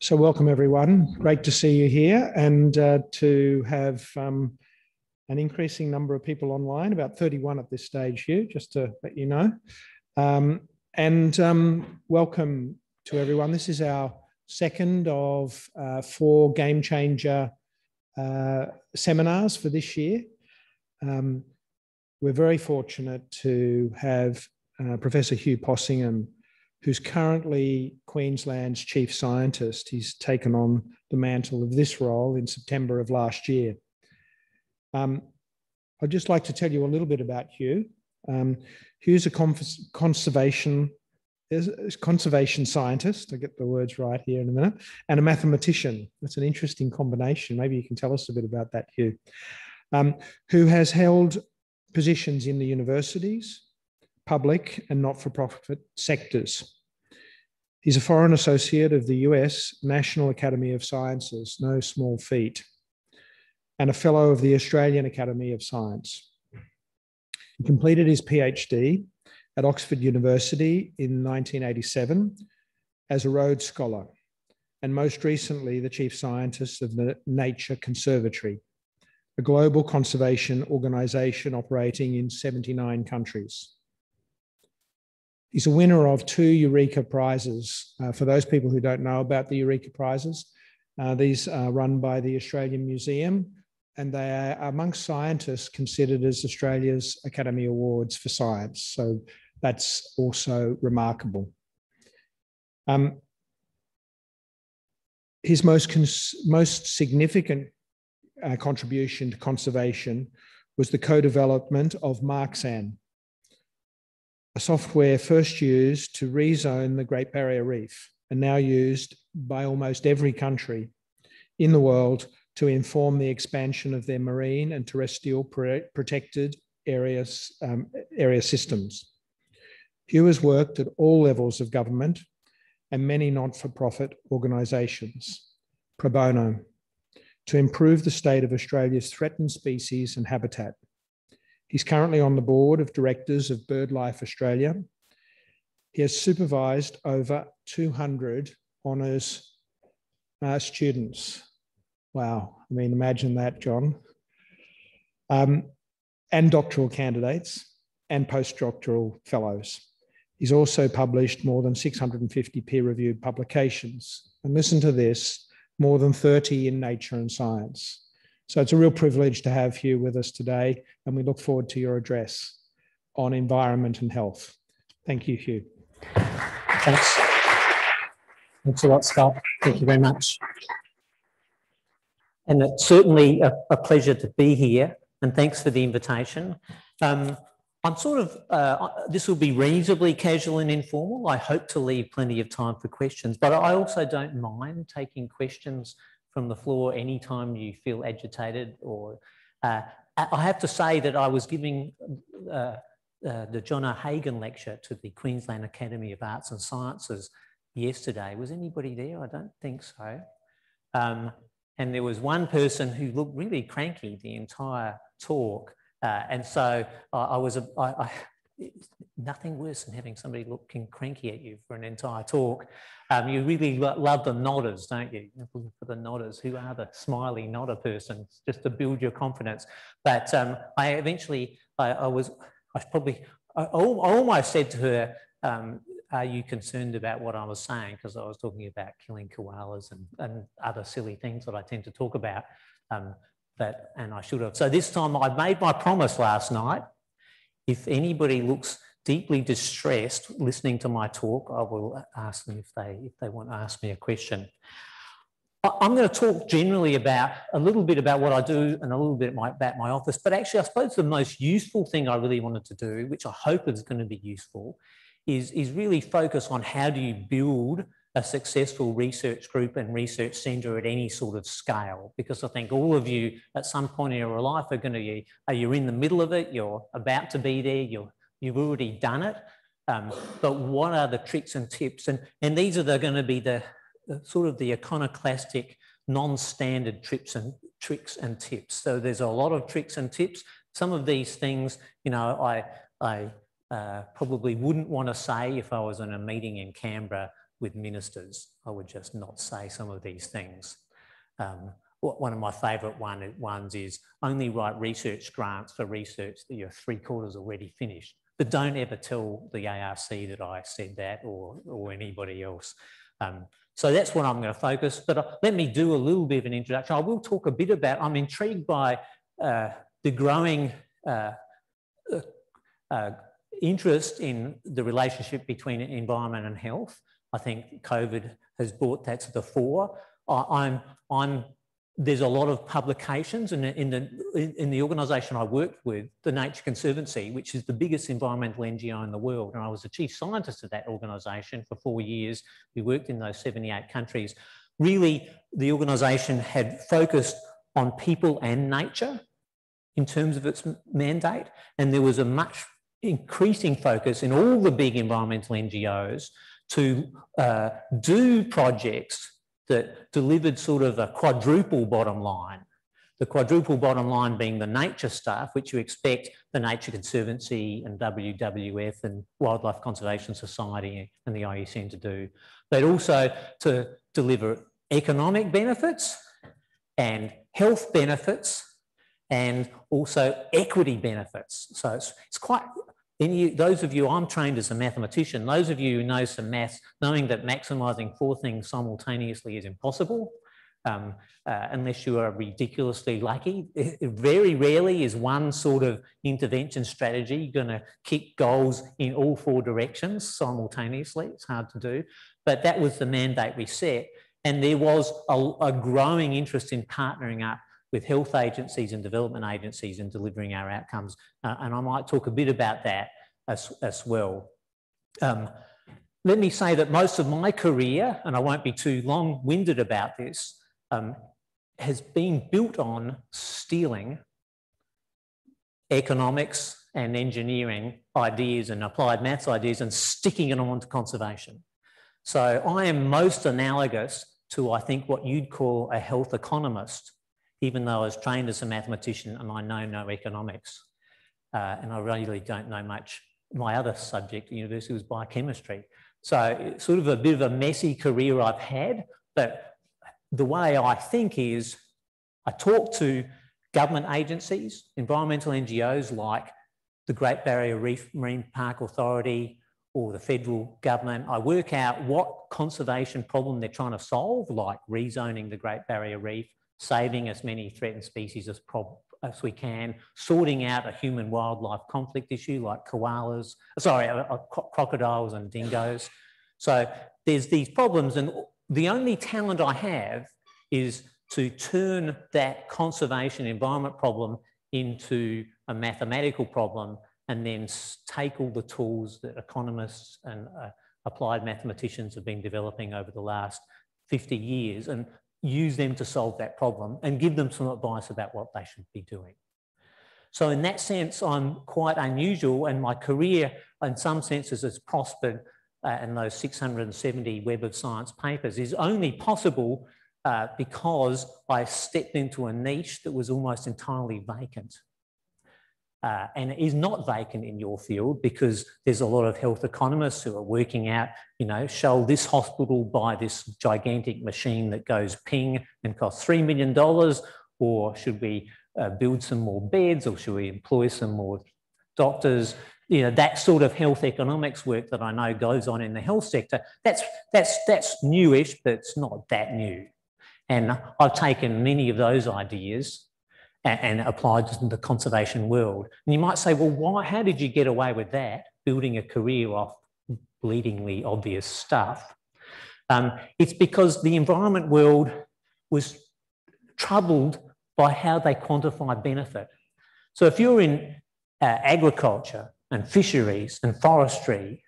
So welcome everyone. Great to see you here and to have an increasing number of people online, about 31 at this stage here, just to let you know. Welcome to everyone. This is our second of 4 Game Changer seminars for this year. We're very fortunate to have Professor Hugh Possingham, who's currently Queensland's Chief Scientist. He's taken on the mantle of this role in September of last year. I'd just like to tell you a little bit about Hugh. Hugh's a conservation scientist, I'll get the words right here in a minute, and a mathematician. That's an interesting combination. Maybe you can tell us a bit about that, Hugh. Who has held positions in the universities, public and not-for-profit sectors. He's a foreign associate of the US National Academy of Sciences, no small feat, and a fellow of the Australian Academy of Science. He completed his PhD at Oxford University in 1987 as a Rhodes Scholar, and most recently the Chief Scientist of the Nature Conservatory, a global conservation organisation operating in 79 countries. He's a winner of 2 Eureka Prizes. For those people who don't know about the Eureka Prizes, these are run by the Australian Museum, and they are amongst scientists considered as Australia's Academy Awards for Science. So that's also remarkable. His most significant contribution to conservation was the co-development of Marxan, a software first used to rezone the Great Barrier Reef and now used by almost every country in the world to inform the expansion of their marine and terrestrial protected area systems. Hugh has worked at all levels of government and many not-for-profit organisations, pro bono, to improve the state of Australia's threatened species and habitat. He's currently on the board of directors of BirdLife Australia. He has supervised over 200 honours students. Wow, I mean, imagine that, John. And doctoral candidates and postdoctoral fellows. He's also published more than 650 peer-reviewed publications. And listen to this, more than 30 in Nature and Science. So it's a real privilege to have Hugh with us today, and we look forward to your address on environment and health. Thank you, Hugh. Thanks. Thanks a lot, Scott. Thank you very much. And it's certainly a pleasure to be here, and thanks for the invitation. I'm sort of, this will be reasonably casual and informal. I hope to leave plenty of time for questions, but I also don't mind taking questions from the floor anytime you feel agitated. Or I have to say that I was giving the John O'Hagan lecture to the Queensland Academy of Arts and Sciences yesterday. Was anybody there? I don't think so. And there was one person who looked really cranky the entire talk. And so nothing worse than having somebody looking cranky at you for an entire talk. You really love the nodders, don't you? You're looking for the nodders. Who are the smiley nodder persons, just to build your confidence. But I almost said to her, are you concerned about what I was saying? Because I was talking about killing koalas and other silly things that I tend to talk about. And I should have. So this time I made my promise last night. If anybody looks deeply distressed listening to my talk, I will ask them if they want to ask me a question. I'm going to talk generally about a little bit about what I do and a little bit about my office, but actually I suppose the most useful thing I really wanted to do, which I hope is going to be useful, is really focus on how do you build a successful research group and research centre at any sort of scale, because I think all of you at some point in your life are going to be, you're in the middle of it, you're about to be there, you've already done it, but what are the tricks and tips? And these are going to be the sort of the iconoclastic, non-standard tricks and tips. So there's a lot of tricks and tips. Some of these things, you know, I probably wouldn't want to say if I was in a meeting in Canberra with ministers. I would just not say some of these things. One of my favourite ones is only write research grants for research that you're 3/4 already finished. But don't ever tell the ARC that I said that or anybody else. So that's what I'm going to focus. But let me do a little bit of an introduction. I will talk a bit about, I'm intrigued by the growing interest in the relationship between environment and health. I think COVID has brought that to the fore. There's a lot of publications in the organisation I worked with, the Nature Conservancy, which is the biggest environmental NGO in the world. And I was the chief scientist of that organisation for 4 years. We worked in those 78 countries. Really, the organisation had focused on people and nature in terms of its mandate. And there was a much increasing focus in all the big environmental NGOs to do projects that delivered sort of a quadruple bottom line. The quadruple bottom line being the nature stuff, which you expect the Nature Conservancy and WWF and Wildlife Conservation Society and the IUCN to do, but also to deliver economic benefits and health benefits and also equity benefits. So it's quite, those of you, I'm trained as a mathematician, those of you who know some maths, knowing that maximising 4 things simultaneously is impossible, unless you are ridiculously lucky. Very rarely is one sort of intervention strategy going to kick goals in all 4 directions simultaneously. It's hard to do, but that was the mandate we set. And there was a growing interest in partnering up with health agencies and development agencies in delivering our outcomes. And I might talk a bit about that as well. Let me say that most of my career, and I won't be too long-winded about this, has been built on stealing economics and engineering ideas and applied maths ideas and sticking it on to conservation. So I am most analogous to, I think, what you'd call a health economist, even though I was trained as a mathematician and I know no economics. And I really don't know much. My other subject at university was biochemistry. So it's sort of a bit of a messy career I've had, but the way I think is I talk to government agencies, environmental NGOs like the Great Barrier Reef Marine Park Authority or the federal government. I work out what conservation problem they're trying to solve, like rezoning the Great Barrier Reef, saving as many threatened species as we can, sorting out a human-wildlife conflict issue like koalas, crocodiles and dingoes. So there's these problems, and the only talent I have is to turn that conservation environment problem into a mathematical problem and then take all the tools that economists and applied mathematicians have been developing over the last 50 years and use them to solve that problem and give them some advice about what they should be doing. So in that sense, I'm quite unusual, and my career in some senses has prospered in those 670 Web of Science papers is only possible because I stepped into a niche that was almost entirely vacant. And it is not vacant in your field because there's a lot of health economists who are working out, you know, shall this hospital buy this gigantic machine that goes ping and costs $3 million, or should we build some more beds, or should we employ some more doctors? You know, that sort of health economics work that I know goes on in the health sector, that's newish, but it's not that new. And I've taken many of those ideas and applied to the conservation world. And you might say, well, how did you get away with that, building a career off bleedingly obvious stuff? It's because the environment world was troubled by how they quantify benefit. So if you're in agriculture and fisheries and forestry,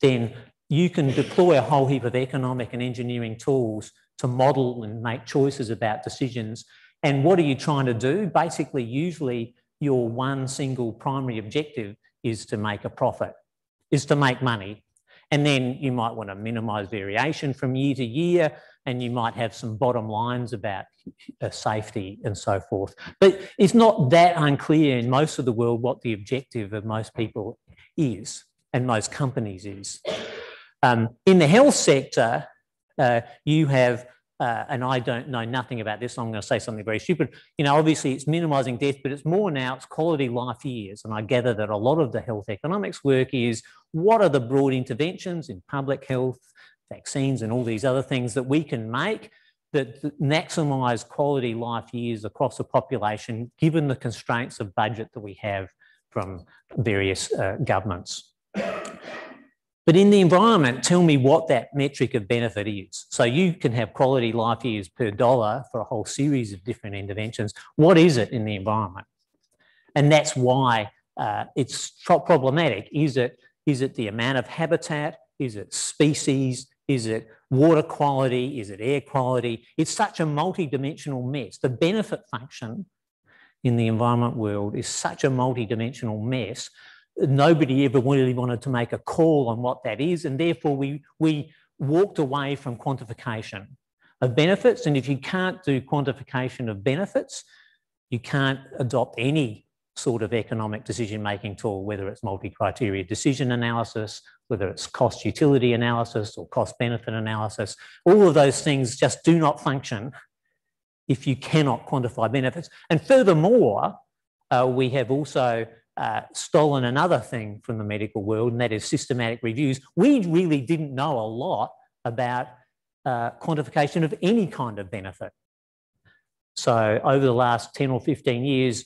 then you can deploy a whole heap of economic and engineering tools to model and make choices about decisions. And what are you trying to do? Basically, usually your one single primary objective is to make a profit, is to make money. And then you might want to minimise variation from year to year, and you might have some bottom lines about safety and so forth. But it's not that unclear in most of the world what the objective of most people is, and most companies is. In the health sector, you have, and I don't know nothing about this, so I'm going to say something very stupid. You know, obviously it's minimising death, but it's more now, it's quality life years. And I gather that a lot of the health economics work is what are the broad interventions in public health, vaccines and all these other things that we can make that maximise quality life years across the population, given the constraints of budget that we have from various governments. But in the environment, tell me what that metric of benefit is. So you can have quality life years per dollar for a whole series of different interventions. What is it in the environment? And that's why it's problematic. Is it the amount of habitat? Is it species? Is it water quality? Is it air quality? It's such a multi-dimensional mess. The benefit function in the environment world is such a multi-dimensional mess. Nobody ever really wanted to make a call on what that is, and therefore we walked away from quantification of benefits. And if you can't do quantification of benefits, you can't adopt any sort of economic decision-making tool, whether it's multi-criteria decision analysis, whether it's cost-utility analysis or cost-benefit analysis. All of those things just do not function if you cannot quantify benefits. And furthermore, we have also stolen another thing from the medical world, and that is systematic reviews. We really didn't know a lot about quantification of any kind of benefit. So over the last 10 or 15 years,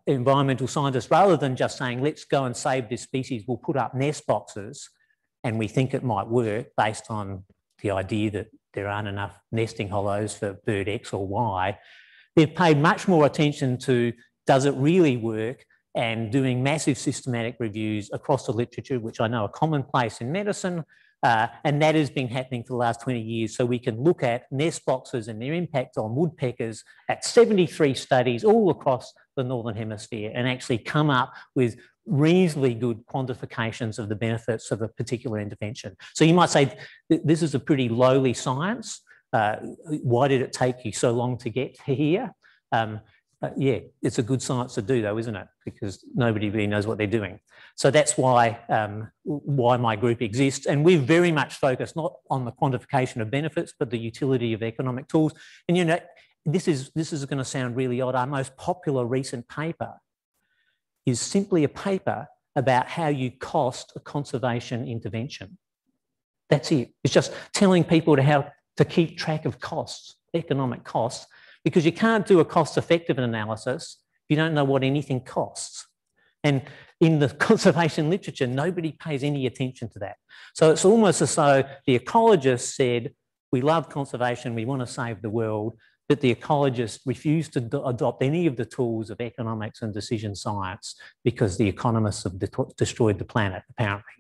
environmental scientists, rather than just saying, let's go and save this species, we'll put up nest boxes, and we think it might work based on the idea that there aren't enough nesting hollows for bird X or Y, they've paid much more attention to, does it really work, and doing massive systematic reviews across the literature, which I know are commonplace in medicine, and that has been happening for the last 20 years. So we can look at nest boxes and their impact on woodpeckers at 73 studies all across the Northern Hemisphere and actually come up with reasonably good quantifications of the benefits of a particular intervention. So you might say, this is a pretty lowly science. Why did it take you so long to get here? Yeah, it's a good science to do though, isn't it? Because nobody really knows what they're doing. So that's why my group exists. And we're very much focused not on the quantification of benefits, but the utility of economic tools. And you know, this is going to sound really odd. Our most popular recent paper is simply a paper about how you cost a conservation intervention. That's it. It's just telling people how to keep track of costs, economic costs, because you can't do a cost-effective analysis if you don't know what anything costs. And in the conservation literature, nobody pays any attention to that. So it's almost as though the ecologists said, we love conservation, we want to save the world, but the ecologists refused to adopt any of the tools of economics and decision science because the economists have destroyed the planet, apparently.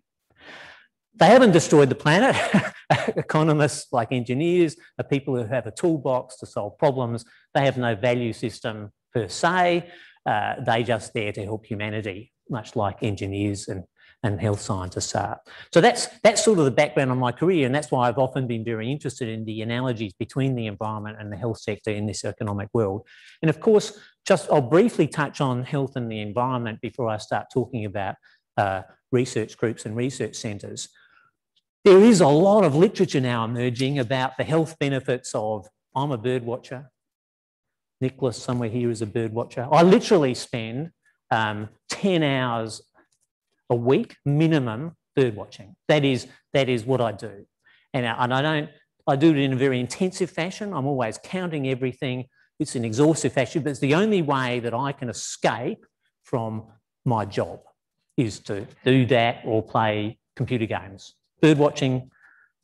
They haven't destroyed the planet. Economists, like engineers, are people who have a toolbox to solve problems. They have no value system per se. They're just there to help humanity, much like engineers and health scientists are. So that's sort of the background of my career, and that's why I've often been very interested in the analogies between the environment and the health sector in this economic world. And of course, I'll briefly touch on health and the environment before I start talking about research groups and research centres. There is a lot of literature now emerging about the health benefits of, I'm a bird watcher. Nicholas somewhere here is a bird watcher. I literally spend 10 hours a week minimum bird watching. That is what I do. And I do it in a very intensive fashion. I'm always counting everything. It's an exhaustive fashion, but it's the only way that I can escape from my job is to do that or play computer games. Bird watching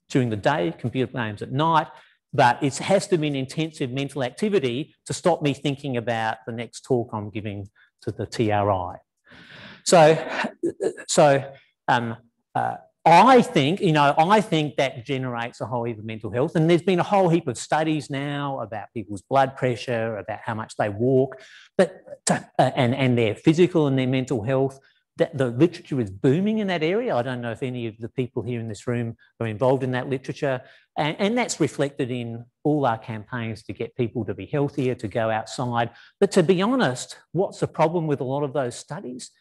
during the day, computer games at night, but it has to be an intensive mental activity to stop me thinking about the next talk I'm giving to the TRI. I think that generates a whole heap of mental health, and there's been a whole heap of studies now about people's blood pressure, about how much they walk, and their physical and their mental health. The literature is booming in that area. I don't know if any of the people here in this room are involved in that literature. And that's reflected in all our campaigns to get people to be healthier, to go outside. But to be honest, what's the problem with a lot of those studies?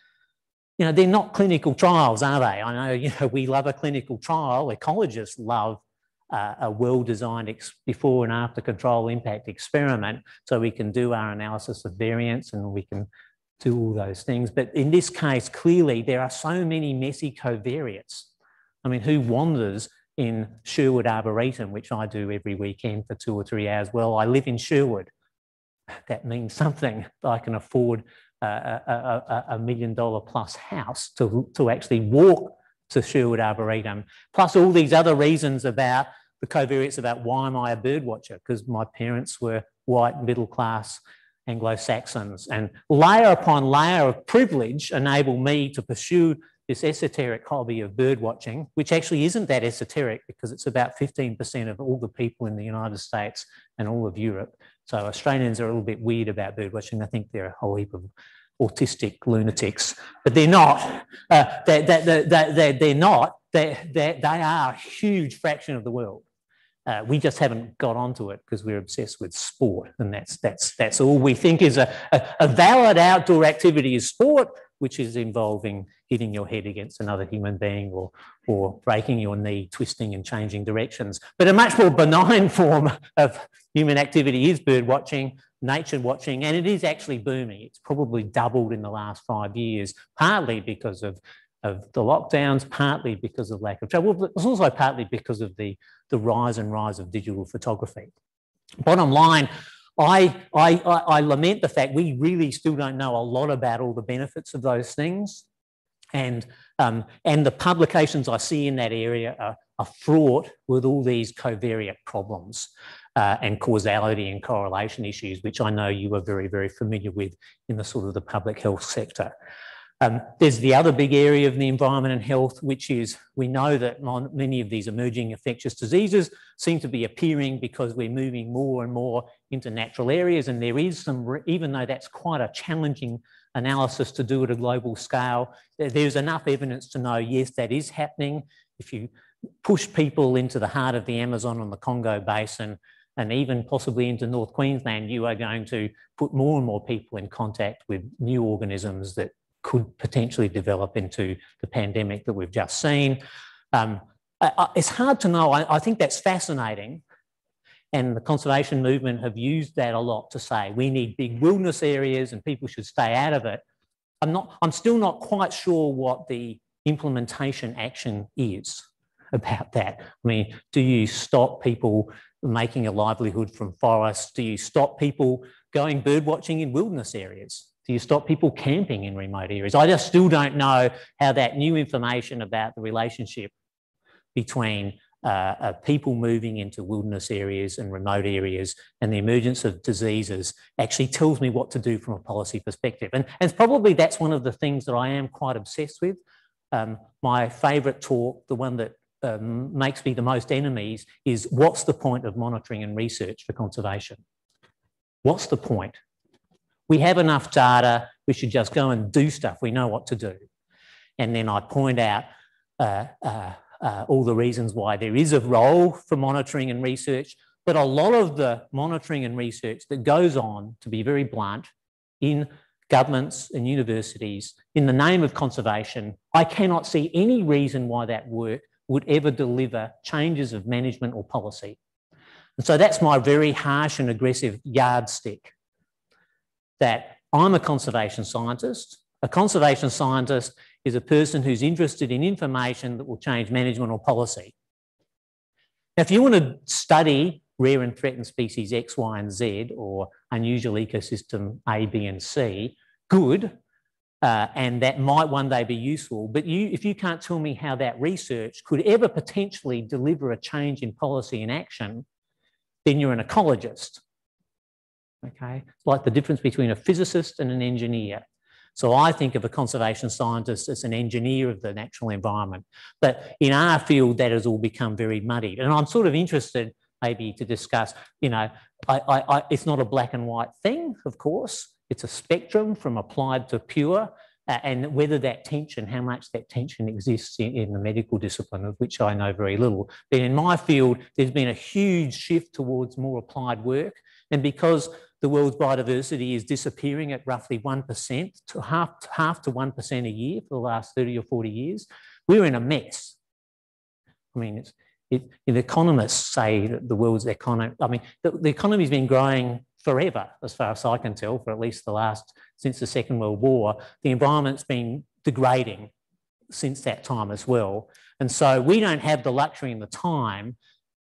you know, they're not clinical trials, are they? I know, you know, we love a clinical trial. Ecologists love a well-designed before and after control impact experiment, so we can do our analysis of variance and we can do all those things. But in this case, clearly, there are so many messy covariates. I mean, who wanders in Sherwood Arboretum, which I do every weekend for 2 or 3 hours? Well, I live in Sherwood. That means something. I can afford a $1 million plus house to actually walk to Sherwood Arboretum, plus all these other reasons about the covariates about why am I a bird watcher, because my parents were white, middle class Anglo-Saxons, and layer upon layer of privilege enable me to pursue this esoteric hobby of bird watching, which actually isn't that esoteric because it's about 15% of all the people in the United States and all of Europe. So Australians are a little bit weird about bird watching. I think they're a whole heap of autistic lunatics, but they're not. They're not. They are a huge fraction of the world. We just haven't got onto it because we're obsessed with sport, and that's all we think is a valid outdoor activity is sport, which is involving hitting your head against another human being or breaking your knee, twisting and changing directions. But a much more benign form of human activity is bird watching, nature watching, and it is actually booming. It's probably doubled in the last 5 years, partly because of the lockdowns, partly because of lack of travel, but it's also partly because of the rise of digital photography. Bottom line, I lament the fact we really still don't know a lot about all the benefits of those things, and the publications I see in that area are fraught with all these covariate problems and causality and correlation issues, which I know you are very, very familiar with in the sort of the public health sector. There's the other big area of the environment and health, which is we know that many of these emerging infectious diseases seem to be appearing because we're moving more and more into natural areas, and there is some, even though that's quite a challenging analysis to do at a global scale, there's enough evidence to know, yes, that is happening. If you push people into the heart of the Amazon and the Congo Basin, and even possibly into North Queensland, you are going to put more and more people in contact with new organisms that could potentially develop into the pandemic that we've just seen. It's hard to know. I think that's fascinating. And the conservation movement have used that a lot to say we need big wilderness areas and people should stay out of it. I'm still not quite sure what the implementation action is about that. I mean, do you stop people making a livelihood from forests? Do you stop people going bird watching in wilderness areas? Do you stop people camping in remote areas? I just still don't know how that new information about the relationship between people moving into wilderness areas and remote areas and the emergence of diseases actually tells me what to do from a policy perspective. And probably that's one of the things that I am quite obsessed with. My favourite talk, the one that makes me the most enemies, is what's the point of monitoring and research for conservation? What's the point? We have enough data, we should just go and do stuff, we know what to do. And then I point out all the reasons why there is a role for monitoring and research, but a lot of the monitoring and research that goes on, to be very blunt, in governments and universities, in the name of conservation, I cannot see any reason why that work would ever deliver changes of management or policy. And so that's my very harsh and aggressive yardstick, that I'm a conservation scientist. A conservation scientist is a person who's interested in information that will change management or policy. Now, if you want to study rare and threatened species X, Y, and Z, or unusual ecosystem A, B, and C, good, and that might one day be useful, but if you can't tell me how that research could ever potentially deliver a change in policy and action, then you're an ecologist. Okay, it's like the difference between a physicist and an engineer. So I think of a conservation scientist as an engineer of the natural environment. But in our field, that has all become very muddied. And I'm sort of interested maybe to discuss, you know, it's not a black and white thing, of course. It's a spectrum from applied to pure, and whether that tension, how much that tension exists in the medical discipline, of which I know very little. But in my field, there's been a huge shift towards more applied work. And because the world's biodiversity is disappearing at roughly 1% to half to 1% a year for the last 30 or 40 years. We're in a mess. I mean, the economists say that the world's economy, I mean, the economy's been growing forever, as far as I can tell, for at least since the Second World War. The environment's been degrading since that time as well. And so we don't have the luxury and the time,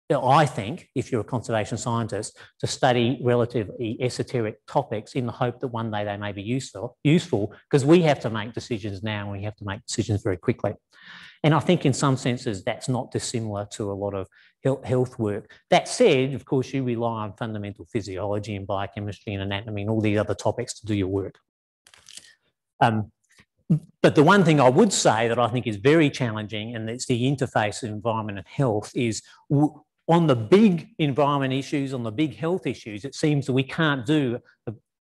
I think, if you're a conservation scientist, to study relatively esoteric topics in the hope that one day they may be useful, because we have to make decisions now and we have to make decisions very quickly. And I think in some senses that's not dissimilar to a lot of health work. That said, of course, you rely on fundamental physiology and biochemistry and anatomy and all these other topics to do your work. But the one thing I would say that I think is very challenging, and it's the interface of environment and health, is on the big environment issues, on the big health issues, it seems that we can't do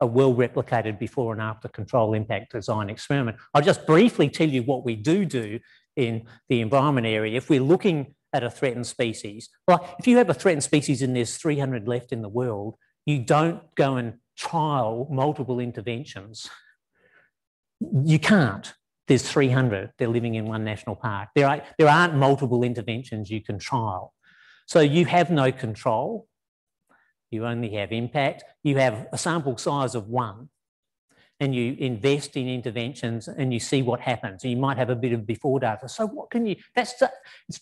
a well-replicated before and after control impact design experiment. I'll just briefly tell you what we do in the environment area. If we're looking at a threatened species, well, if you have a threatened species and there's 300 left in the world, you don't go and trial multiple interventions. You can't. There's 300. They're living in one national park. There aren't multiple interventions you can trial. So you have no control. You only have impact. You have a sample size of 1. And you invest in interventions and you see what happens. And you might have a bit of before data. So what can you, it's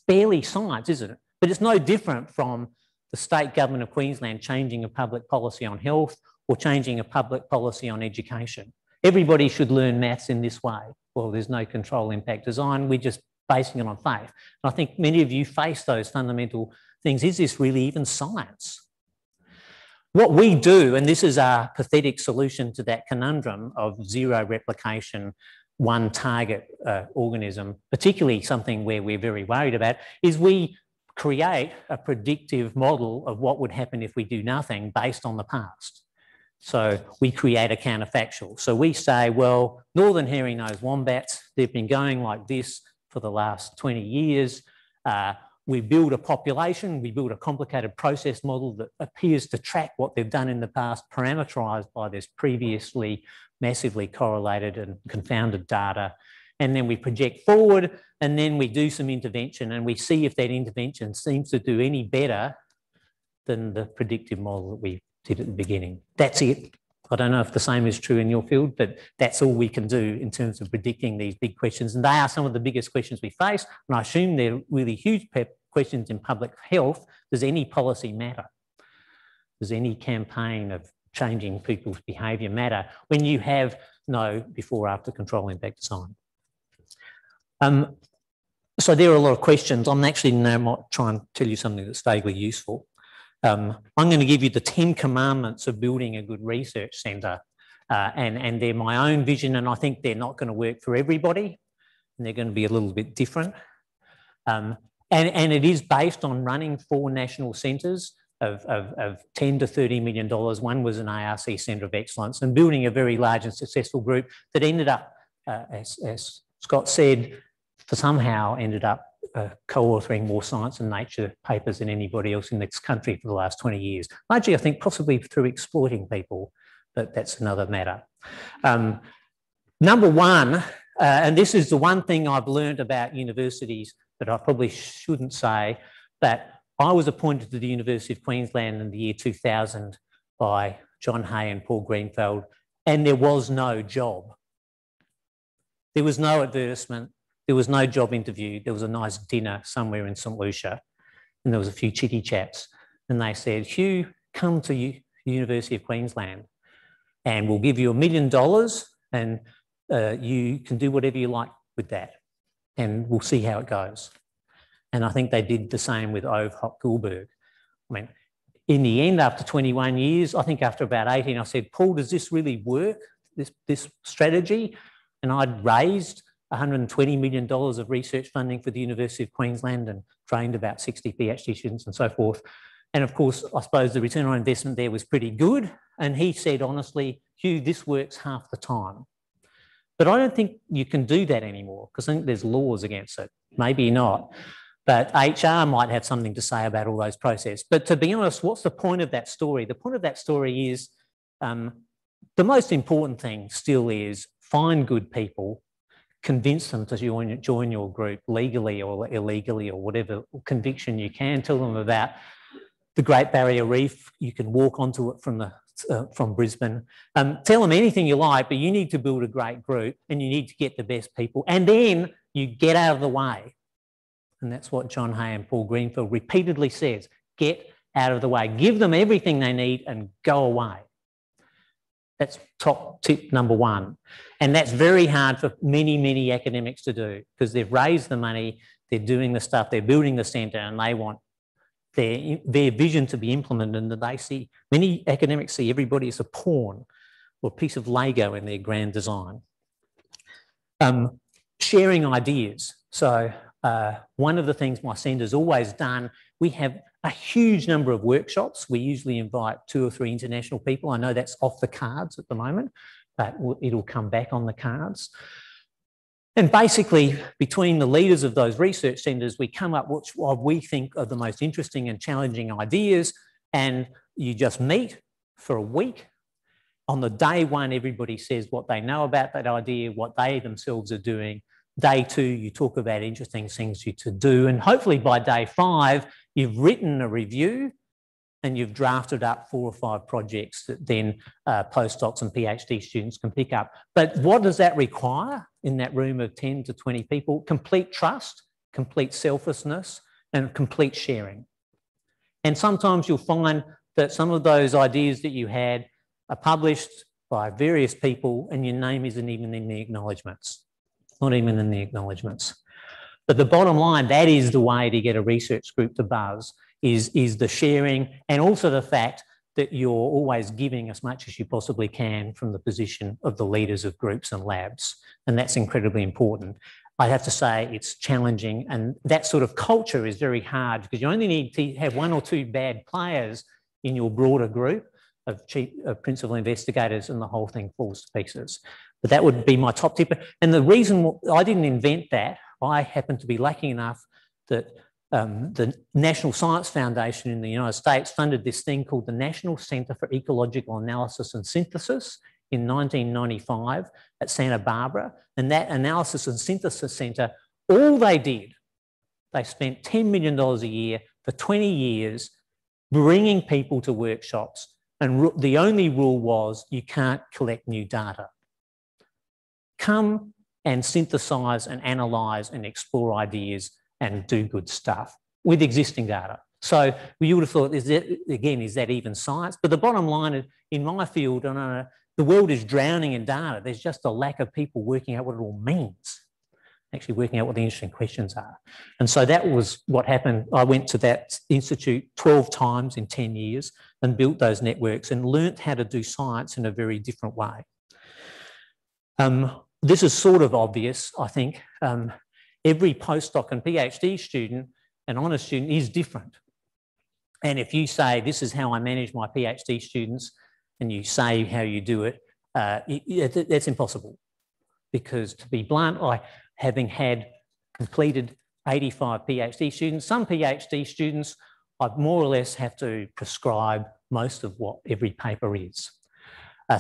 barely science, isn't it? But it's no different from the state government of Queensland changing a public policy on health or changing a public policy on education. Everybody should learn maths in this way. Well, there's no control impact design. We're just basing it on faith. And I think many of you face those fundamental things. Is this really even science? What we do, and this is our pathetic solution to that conundrum of zero replication, one target organism, particularly something where we're very worried about, is we create a predictive model of what would happen if we do nothing based on the past. So we create a counterfactual. So we say, well, northern hairy-nosed wombats, they've been going like this for the last 20 years. We build a population, we build a complicated process model that appears to track what they've done in the past, parameterised by this previously massively correlated and confounded data. And then we project forward and then we do some intervention and we see if that intervention seems to do any better than the predictive model that we did at the beginning. That's it. I don't know if the same is true in your field, but that's all we can do in terms of predicting these big questions. And they are some of the biggest questions we face. And I assume they're really huge questions in public health. Does any policy matter? Does any campaign of changing people's behaviour matter when you have no before-after control impact design? So there are a lot of questions. I'm actually now might try and tell you something that's vaguely useful. I'm going to give you the 10 commandments of building a good research centre, and they're my own vision, and I think they're not going to work for everybody, and they're going to be a little bit different. And it is based on running 4 national centres of $10 to $30 million. One was an ARC Centre of Excellence, and building a very large and successful group that ended up, as Scott said, somehow ended up co-authoring more science and nature papers than anybody else in this country for the last 20 years. Largely, I think, possibly through exploiting people, but that's another matter. Number one, and this is the one thing I've learned about universities that I probably shouldn't say, that I was appointed to the University of Queensland in the year 2000 by John Hay and Paul Greenfeld, and there was no job. There was no advertisement. There was no job interview. There was a nice dinner somewhere in St Lucia, and there was a few chitty chats. And they said, Hugh, come to the University of Queensland and we'll give you $1 million and you can do whatever you like with that. And we'll see how it goes. And I think they did the same with Ove Hoch-Guldberg. I mean, in the end, after 21 years, I think after about 18, I said, Paul, does this really work, this strategy? And I'd raised $120 million of research funding for the University of Queensland and trained about 60 PhD students and so forth. And of course, I suppose the return on investment there was pretty good. And he said, honestly, Hugh, this works half the time. But I don't think you can do that anymore because I think there's laws against it. Maybe not. But HR might have something to say about all those processes. But to be honest, what's the point of that story? The point of that story is The most important thing still is find good people, convince them to join your group legally or illegally or whatever conviction you can. Tell them about the Great Barrier Reef. You can walk onto it from Brisbane. Tell them anything you like, but you need to build a great group and you need to get the best people. And then you get out of the way. And that's what John Hay and Paul Greenfield repeatedly says. Get out of the way. Give them everything they need and go away. That's top tip number one. And that's very hard for many, many academics to do because they've raised the money, they're doing the stuff, they're building the centre, and they want their vision to be implemented, and that they see, many academics see everybody as a pawn or a piece of Lego in their grand design. Sharing ideas. So one of the things my centre's always done, we have a huge number of workshops. We usually invite 2 or 3 international people. I know that's off the cards at the moment, but it'll come back on the cards. And basically, between the leaders of those research centres, we come up with what we think are the most interesting and challenging ideas, and you just meet for a week. On the day one, everybody says what they know about that idea, what they themselves are doing. Day 2, you talk about interesting things to do, and hopefully by day 5, you've written a review and you've drafted up 4 or 5 projects that then postdocs and PhD students can pick up. But what does that require in that room of 10 to 20 people? Complete trust, complete selflessness, and complete sharing. And sometimes you'll find that some of those ideas that you had are published by various people and your name isn't even in the acknowledgements. Not even in the acknowledgements. But the bottom line, that is the way to get a research group to buzz, is the sharing, and also the fact that you're always giving as much as you possibly can from the position of the leaders of groups and labs. And that's incredibly important. I have to say it's challenging, and that sort of culture is very hard because you only need to have 1 or 2 bad players in your broader group of principal investigators and the whole thing falls to pieces. But that would be my top tip. And the reason I didn't invent that, I happen to be lucky enough that the National Science Foundation in the United States funded this thing called the National Centre for Ecological Analysis and Synthesis in 1995 at Santa Barbara. And that Analysis and Synthesis Centre, all they did, they spent $10 million a year for 20 years bringing people to workshops. And the only rule was you can't collect new data. Come and synthesise and analyse and explore ideas and do good stuff with existing data. So you would have thought, is that even science? But the bottom line is, in my field, the world is drowning in data. There's just a lack of people working out what it all means, actually working out what the interesting questions are. And so that was what happened. I went to that institute 12 times in 10 years and built those networks and learnt how to do science in a very different way. This is sort of obvious, I think. Every postdoc and PhD student and honours student is different. And if you say, this is how I manage my PhD students, and you say how you do it, that's impossible. Because to be blunt, having had completed 85 PhD students, some PhD students, I more or less have to prescribe most of what every paper is.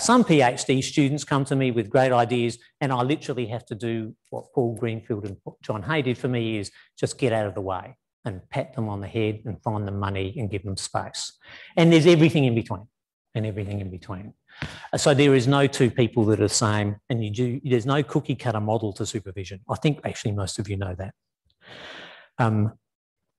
Some PhD students come to me with great ideas and I literally have to do what Paul Greenfield and John Hay did for me, is just get out of the way and pat them on the head and find them money and give them space. And there's everything in between and everything in between. So there is no 2 people that are the same, and there's no cookie cutter model to supervision. I think actually most of you know that.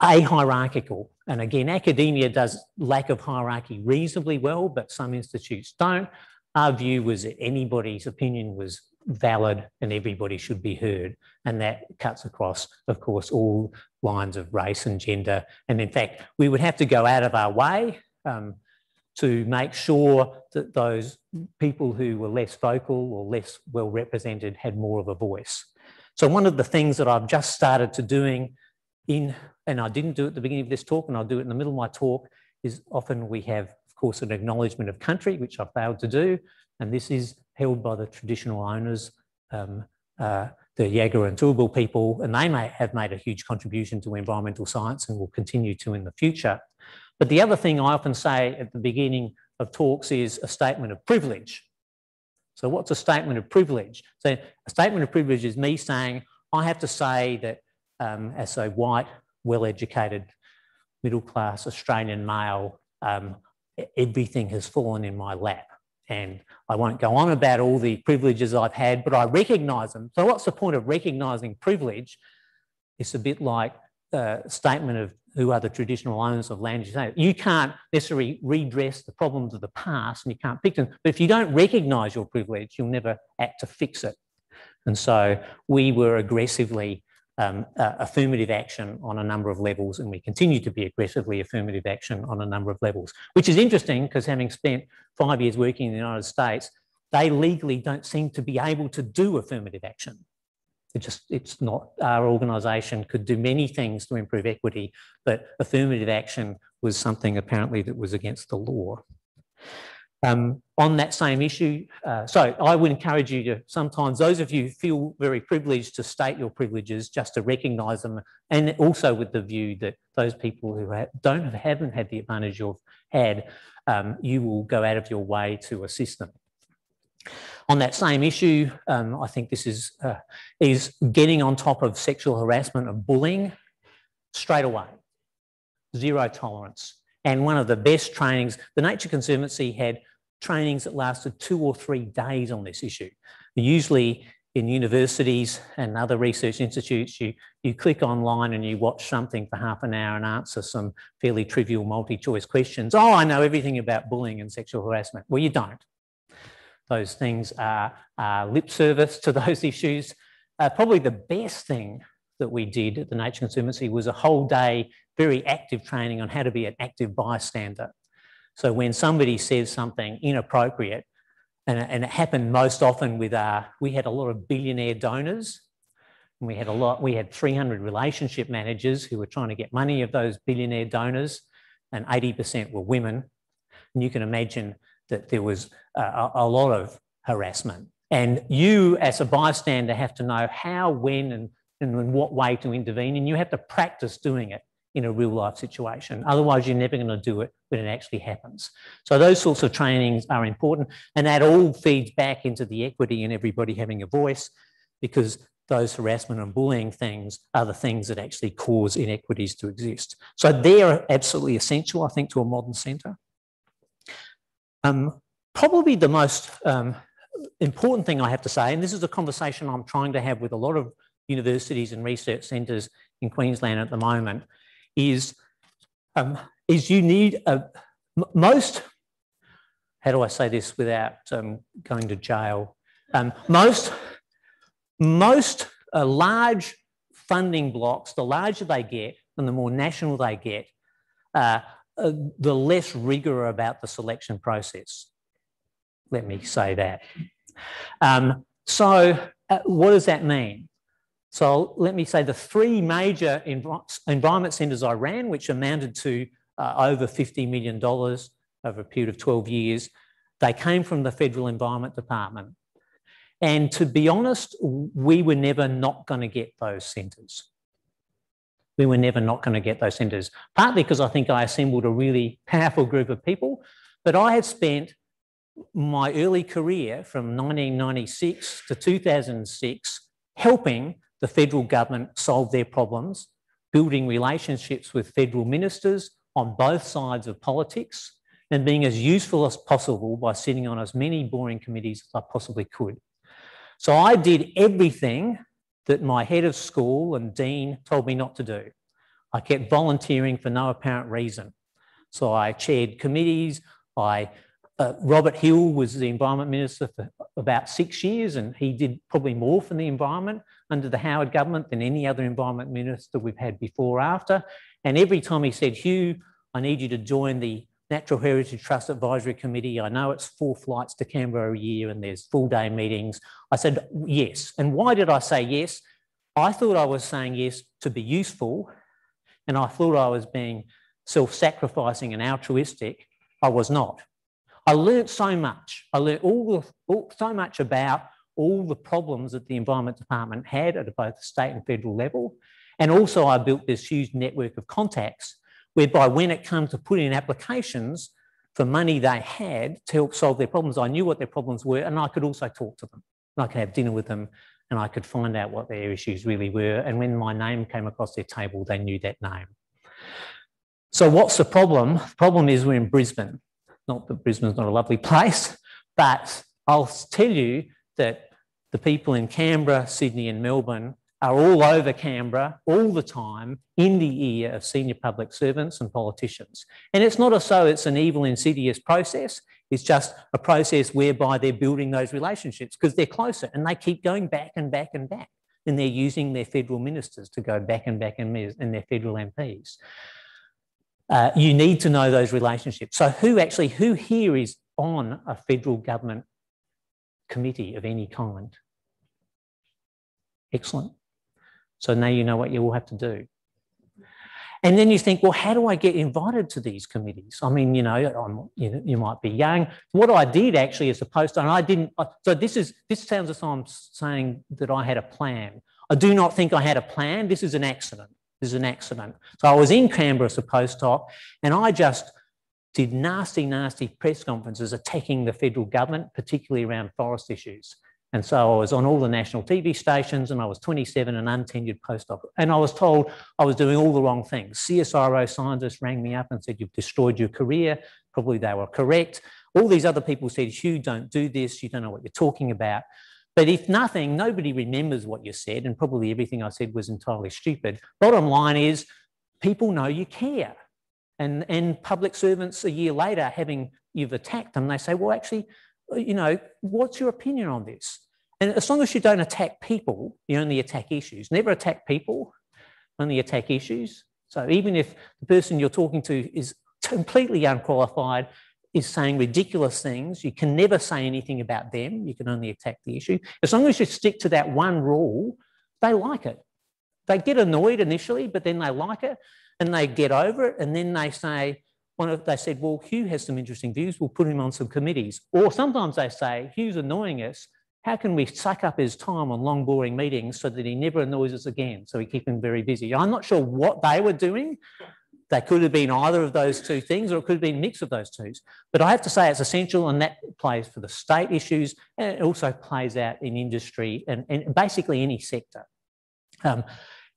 Ahierarchical, and again, academia does lack of hierarchy reasonably well, but some institutes don't. Our view was that anybody's opinion was valid and everybody should be heard. And that cuts across, of course, all lines of race and gender. And in fact, we would have to go out of our way to make sure that those people who were less vocal or less well represented had more of a voice. So one of the things that I've just started to doing and I didn't do it at the beginning of this talk and I'll do it in the middle of my talk, is often we have, of course, an acknowledgement of country, which I failed to do. And this is held by the traditional owners, the Yagara and Turrbal people, and they may have made a huge contribution to environmental science and will continue to in the future. But the other thing I often say at the beginning of talks is a statement of privilege. So what's a statement of privilege? So a statement of privilege is me saying, I have to say that as a white, well-educated, middle-class Australian male, everything has fallen in my lap. And I won't go on about all the privileges I've had, but I recognise them. So what's the point of recognising privilege? It's a bit like a statement of who are the traditional owners of land. You can't necessarily redress the problems of the past and you can't fix them. But if you don't recognise your privilege, you'll never act to fix it. And so we were aggressively affirmative action on a number of levels, and we continue to be aggressively affirmative action on a number of levels, which is interesting because having spent 5 years working in the United States, they legally don't seem to be able to do affirmative action. It's not, our organisation could do many things to improve equity, but affirmative action was something apparently that was against the law. On that same issue, so I would encourage you to sometimes, those of you who feel very privileged, to state your privileges, just to recognise them, and also with the view that those people who haven't had the advantage you've had, you will go out of your way to assist them. On that same issue, I think this is getting on top of sexual harassment and bullying straight away. Zero tolerance. And one of the best trainings, the Nature Conservancy had trainings that lasted 2 or 3 days on this issue. Usually in universities and other research institutes, you click online and you watch something for half an hour and answer some fairly trivial multi-choice questions. Oh, I know everything about bullying and sexual harassment. Well, you don't. Those things are lip service to those issues. Probably the best thing that we did at the Nature Conservancy was a whole day very active training on how to be an active bystander. So when somebody says something inappropriate, and it happened most often with we had a lot of billionaire donors, and we had 300 relationship managers who were trying to get money of those billionaire donors, and 80% were women. And you can imagine that there was a lot of harassment. And you, as a bystander, have to know how, when, and in what way to intervene, and you have to practice doing it in a real-life situation. Otherwise, you're never going to do it when it actually happens. So those sorts of trainings are important, and that all feeds back into the equity and everybody having a voice, because those harassment and bullying things are the things that actually cause inequities to exist. So they're absolutely essential, I think, to a modern centre. Probably the most important thing I have to say, and this is a conversation I'm trying to have with a lot of universities and research centres in Queensland at the moment, is you need most, how do I say this without going to jail? Most large funding blocks, the larger they get and the more national they get, the less rigour about the selection process. Let me say that. So what does that mean? So let me say the 3 major environment centres I ran, which amounted to over $50 million over a period of 12 years, they came from the Federal Environment Department. And to be honest, we were never not going to get those centres. We were never not going to get those centres, partly because I think I assembled a really powerful group of people, but I had spent my early career from 1996 to 2006 helping the federal government solve their problems, building relationships with federal ministers on both sides of politics, and being as useful as possible by sitting on as many boring committees as I possibly could. So I did everything that my head of school and dean told me not to do. I kept volunteering for no apparent reason. So I chaired committees. Robert Hill was the Environment Minister for about 6 years, and he did probably more for the environment under the Howard government than any other Environment Minister we've had before or after. And every time he said, Hugh, I need you to join the Natural Heritage Trust Advisory Committee. I know it's 4 flights to Canberra a year and there's full-day meetings. I said yes. And why did I say yes? I thought I was saying yes to be useful, and I thought I was being self-sacrificing and altruistic. I was not. I learned so much. I learned so much about all the problems that the Environment Department had at both the state and federal level. And also I built this huge network of contacts whereby when it comes to putting in applications, for money they had to help solve their problems. I knew what their problems were, and I could also talk to them. I could have dinner with them, and I could find out what their issues really were. And when my name came across their table, they knew that name. So what's the problem? The problem is we're in Brisbane. Not that Brisbane's not a lovely place, but I'll tell you that the people in Canberra, Sydney and Melbourne are all over Canberra all the time in the ear of senior public servants and politicians. And it's not as though it's an evil, insidious process. It's just a process whereby they're building those relationships because they're closer and they keep going back and back and back. And they're using their federal ministers to go back and back and their federal MPs. You need to know those relationships. So who here is on a federal government committee of any kind? Excellent. So now you know what you will have to do. And then you think, well, how do I get invited to these committees? I mean, you might be young. What I did actually as a postdoc, and I didn't, so this sounds as though I'm saying that I had a plan. I do not think I had a plan. This is an accident. This is an accident. So I was in Canberra as a postdoc, and I just did nasty, nasty press conferences attacking the federal government, particularly around forest issues. And so I was on all the national TV stations, and I was 27, an untenured postdoc. And I was told I was doing all the wrong things. CSIRO scientists rang me up and said, you've destroyed your career. Probably they were correct. All these other people said, Hugh, don't do this. You don't know what you're talking about. But if nothing, nobody remembers what you said, and probably everything I said was entirely stupid. Bottom line is, people know you care. And public servants a year later, you've attacked them, they say, well, actually, what's your opinion on this? And as long as you don't attack people, you only attack issues. Never attack people, only attack issues. So even if the person you're talking to is completely unqualified, is saying ridiculous things, you can never say anything about them. You can only attack the issue. As long as you stick to that one rule, they like it. They get annoyed initially, but then they like it and they get over it. And then they say, they said, well, Hugh has some interesting views. We'll put him on some committees. Or sometimes they say, Hugh's annoying us. How can we suck up his time on long, boring meetings so that he never annoys us again? So we keep him very busy. I'm not sure what they were doing. They could have been either of those two things, or it could have been a mix of those two. But I have to say it's essential, and that plays for the state issues, and it also plays out in industry and basically any sector. And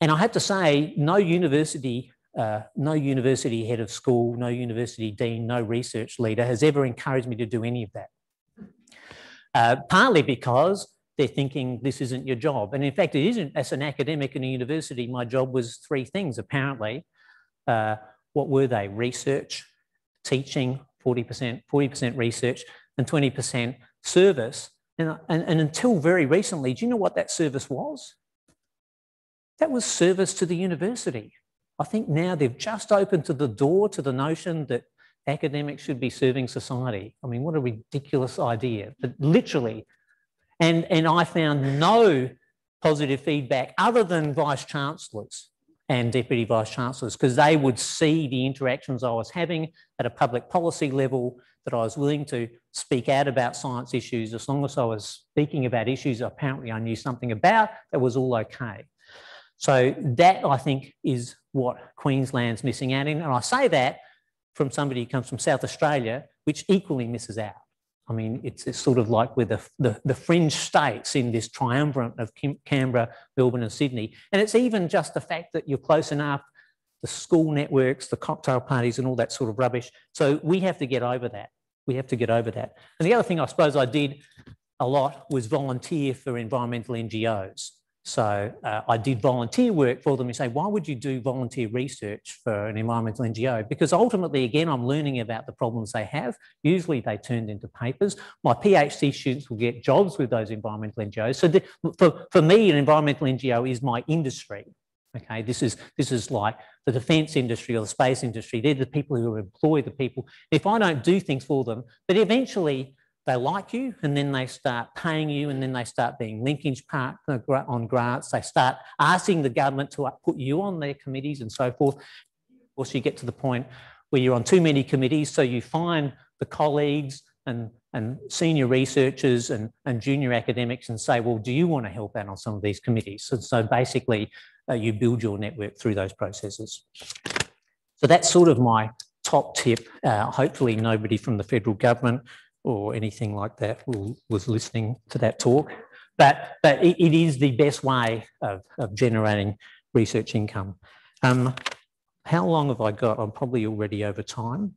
I have to say, no university head of school, no university dean, no research leader has ever encouraged me to do any of that. Partly because they're thinking this isn't your job. And in fact, it isn't. As an academic in a university, my job was three things, apparently. What were they? Research, teaching, 40% research, and 20% service. And until very recently, do you know what that service was? That was service to the university. I think now they've just opened the door to the notion that academics should be serving society. I mean, what a ridiculous idea, but literally. And I found no positive feedback other than vice-chancellors and deputy vice-chancellors, because they would see the interactions I was having at a public policy level, that I was willing to speak out about science issues. As long as I was speaking about issues apparently I knew something about, that was all okay. So that, I think, is what Queensland's missing out in. And I say that from somebody who comes from South Australia, which equally misses out. I mean, it's sort of like we're the fringe states in this triumvirate of Canberra, Melbourne and Sydney. And it's even just the fact that you're close enough, the school networks, the cocktail parties and all that sort of rubbish. So we have to get over that. We have to get over that. And the other thing I suppose I did a lot was volunteer for environmental NGOs. So I did volunteer work for them. You say, why would you do volunteer research for an environmental NGO? Because ultimately, again, I'm learning about the problems they have. Usually they turned into papers. My PhD students will get jobs with those environmental NGOs. So for me, an environmental NGO is my industry. Okay, this is like the defence industry or the space industry. They're the people who employ the people. If I don't do things for them, but eventually they like you, and then they start paying you, and then they start being linkage partner on grants. They start asking the government to put you on their committees and so forth. Of course, you get to the point where you're on too many committees, so you find the colleagues and senior researchers and junior academics and say, well, do you want to help out on some of these committees? So basically, you build your network through those processes. So that's sort of my top tip. Hopefully nobody from the federal government or anything like that was listening to that talk. But it is the best way of generating research income. How long have I got? I'm probably already over time.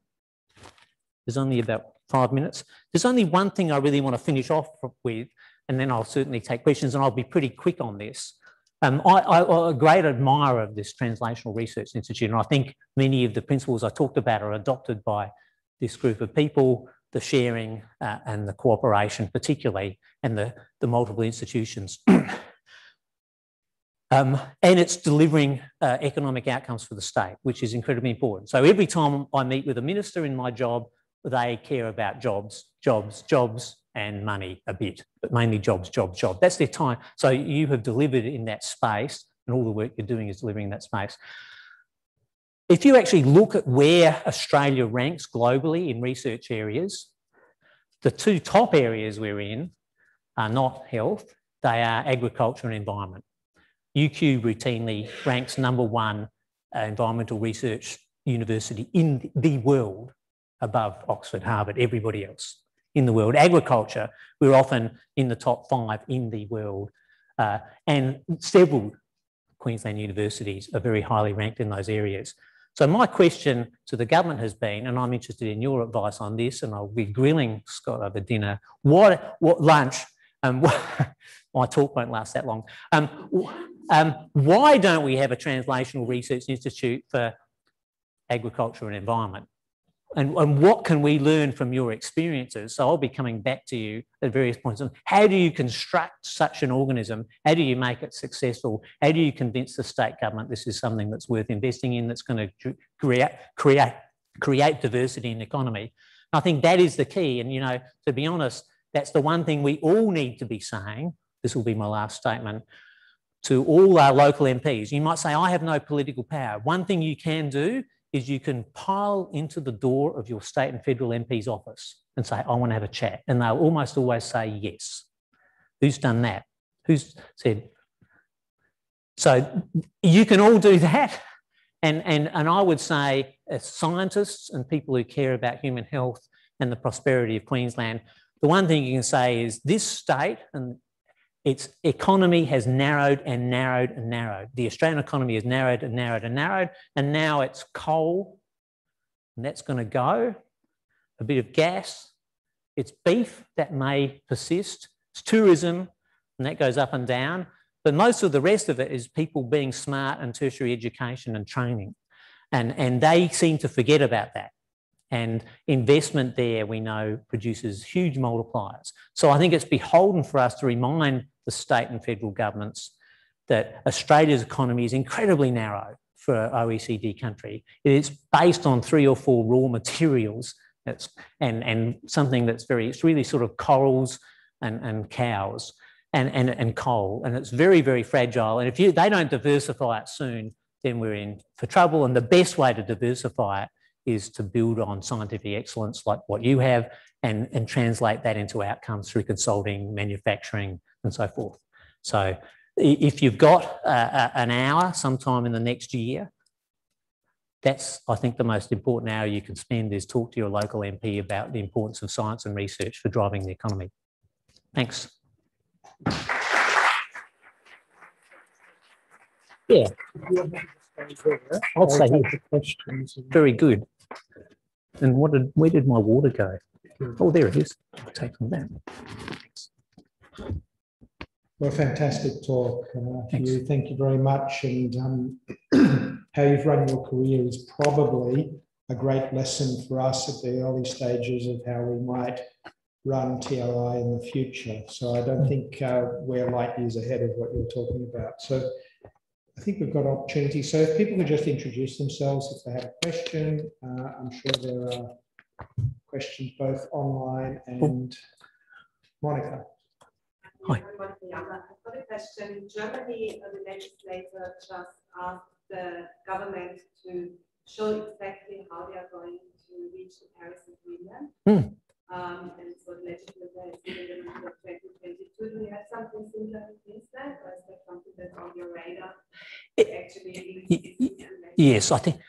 There's only about 5 minutes. There's only one thing I really want to finish off with, and then I'll certainly take questions, and I'll be pretty quick on this. I'm a great admirer of this Translational Research Institute, and I think many of the principles I talked about are adopted by this group of people, the sharing and the cooperation particularly, and the multiple institutions. And it's delivering economic outcomes for the state, which is incredibly important. So every time I meet with a minister in my job, they care about jobs, jobs, jobs, and money a bit, but mainly jobs, jobs, jobs. That's their time. So you have delivered in that space, and all the work you're doing is delivering in that space. If you actually look at where Australia ranks globally in research areas, the two top areas we're in are not health, they are agriculture and environment. UQ routinely ranks #1 environmental research university in the world, above Oxford, Harvard, everybody else in the world. Agriculture, we're often in the top 5 in the world. And several Queensland universities are very highly ranked in those areas. So my question to the government has been, and I'm interested in your advice on this, and I'll be grilling Scott over dinner, what lunch, my talk won't last that long. Why don't we have a Translational Research Institute for agriculture and environment? And what can we learn from your experiences? So I'll be coming back to you at various points on how do you construct such an organism? How do you make it successful? How do you convince the state government this is something that's worth investing in, that's going to create diversity in the economy? And I think that is the key. And, you know, to be honest, that's the one thing we all need to be saying. This will be my last statement to all our local MPs. You might say, I have no political power. One thing you can do is you can pile into the door of your state and federal MP's office and say, I want to have a chat. And they'll almost always say yes. Who's done that? Who's said? So you can all do that. And I would say as scientists and people who care about human health and the prosperity of Queensland, the one thing you can say is this state and its economy has narrowed and narrowed and narrowed. The Australian economy has narrowed and narrowed and narrowed, and now it's coal, and that's going to go. A bit of gas. It's beef, that may persist. It's tourism, and that goes up and down. But most of the rest of it is people being smart and tertiary education and training. And they seem to forget about that. And investment there, we know, produces huge multipliers. So I think it's beholden for us to remind the state and federal governments that Australia's economy is incredibly narrow for an OECD country. It is based on 3 or 4 raw materials and something that's it's really sort of corals and cows and coal. And it's very, very fragile. And if they don't diversify it soon, then we're in for trouble. And the best way to diversify it is to build on scientific excellence like what you have and translate that into outcomes through consulting, manufacturing, and so forth. So if you've got an hour sometime in the next year, that's, I think, the most important hour you can spend is talk to your local MP about the importance of science and research for driving the economy. Thanks. Yeah. I'll say questions. Very good. And where did my water go? Oh, there it is. I'll take them down. Well, fantastic talk, Hugh. Thank you very much. And how you've run your career is probably a great lesson for us at the early stages of how we might run TRI in the future. So I don't think we're light years ahead of what you're talking about. So I think we've got opportunity. So if people could just introduce themselves if they have a question. I'm sure there are questions both online and Monica. Hi. I've got a question. Germany, the legislator just asked the government to show exactly how they are going to reach the Paris Agreement. And so the legislator is given them until 2022. Do you have something similar in Queensland, or is that something that's on your radar? Yes, I think